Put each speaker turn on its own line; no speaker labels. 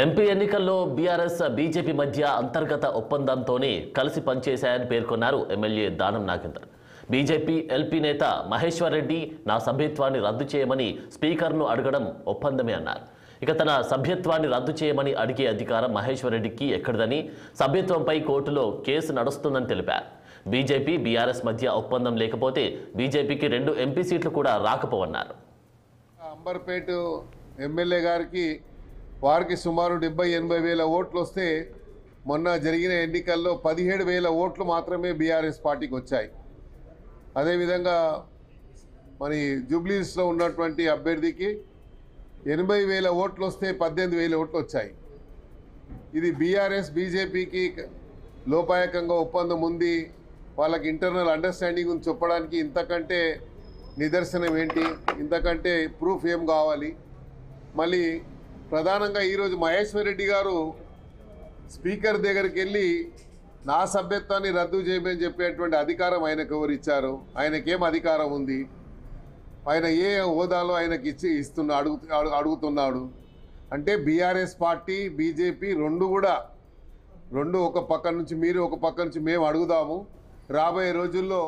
MP ఎన్నికల్లో BRS BJP మధ్య అంతర్గత ఒప్పందంతోనే కలిసి పనిచేశాయని పేర్కొన్నారు MLA Danam Nagender. BJP LP నేత మహేశ్వర్ రెడ్డి నా సభ్యత్వాన్ని రద్దు చేయమని స్పీకర్ను అడగడం ఒప్పందమే అన్నారు. ఇక తన సభ్యత్వాన్ని రద్దు చేయమని అడిగే అధికారం మహేశ్వర్ రెడ్డికి ఎక్కడదని, సభ్యత్వంపై కోర్టులో కేసు నడుస్తుందని తెలిపారు. బీజేపీ బీఆర్ఎస్ మధ్య ఒప్పందం లేకపోతే బీజేపీకి 2 ఎంపీ సీట్లు కూడా రాకపోవన్నారు.
అంబర్పేట ఎమ్మెల్యే గారికి వారికి సుమారు 70-80 వేల ఓట్లు వస్తే మొన్న జరిగిన ఎన్నికల్లో 17,000 ఓట్లు మాత్రమే బీఆర్ఎస్ పార్టీకి వచ్చాయి. అదేవిధంగా మరి జూబ్లీస్లో ఉన్నటువంటి అభ్యర్థికి 80,000 ఓట్లు వస్తే 18,000 ఓట్లు వచ్చాయి. ఇది బీఆర్ఎస్ బీజేపీకి లోపాయకంగా ఒప్పందం ఉంది, వాళ్ళకి ఇంటర్నల్ అండర్స్టాండింగ్ ఉంది చెప్పడానికి ఇంతకంటే నిదర్శనం ఏంటి, ఇంతకంటే ప్రూఫ్ ఏం కావాలి? మళ్ళీ ప్రధానంగా ఈరోజు మహేశ్వర్ రెడ్డి గారు స్పీకర్ దగ్గరికి వెళ్ళి నా సభ్యత్వాన్ని రద్దు చేయమని చెప్పేటువంటి అధికారం ఆయనకు ఎవరు ఇచ్చారు? ఆయనకేం అధికారం ఉంది? ఆయన ఏ హోదాలో ఆయనకి అడుగుతున్నాడు అంటే బీఆర్ఎస్ పార్టీ బీజేపీ రెండు ఒక పక్క నుంచి మీరు, ఒక పక్క నుంచి మేము అడుగుదాము. రాబోయే రోజుల్లో